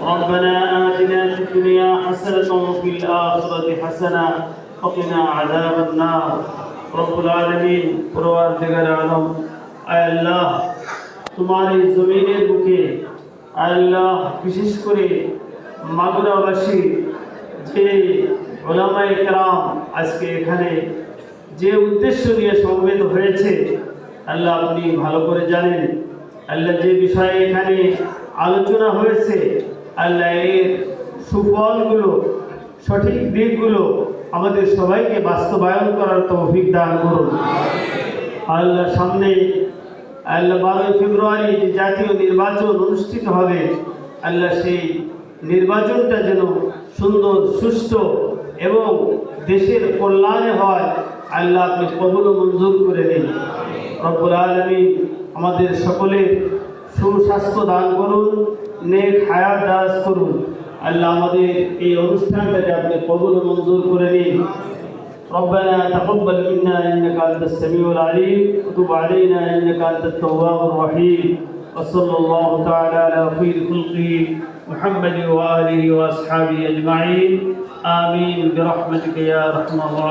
ربنا آتنا في الدنيا حسنة وفي الآخرة حسنة وقنا عذاب النار رب العالمين परवरदिगार आलम आय अल्लाह तुम्हारी ज़मीনের বুকে आय अल्लाह विशेष করে মাগুরাবাসী যে উলামায়ে কেরাম আজকে এখানে যে উদ্দেশ্য নিয়ে সমবেত হয়েছে আল্লাহ আপনি ভালো করে জানেন। আল্লাহ যে বিষয়ে এখানে আলোচনা হয়েছে আল্লাহ এর সুফলগুলো সঠিক দিকগুলো আমাদের সবাইকে বাস্তবায়ন করার তৌফিক দান করুন। আল্লাহ সামনে আল্লাহ 12 ফেব্রুয়ারি যে জাতীয় নির্বাচন অনুষ্ঠিত হবে আল্লাহ সেই নির্বাচনটা যেন সুন্দর সুষ্ঠু এবং দেশের কল্যাণে হয় আল্লাহ আপনি কবুল ও মঞ্জুর করে নিন। রব্বুল আলামিন আমাদের সকলের সুস্বাস্থ্য দান করুন, নেক হায়াত দারাজ করুন। আল্লাহ আমাদের এই অনুষ্ঠানটাকে আপনি কবুল ও মঞ্জুর করে নিন। ربنا تقبل منا إنك أنت السميع العليم وتب علينا إنك أنت التواب الرحيم وصلى الله تعالى على خير خلقه محمد وآله وأصحابه أجمعين آمين برحمتك يا أرحم الراحمين.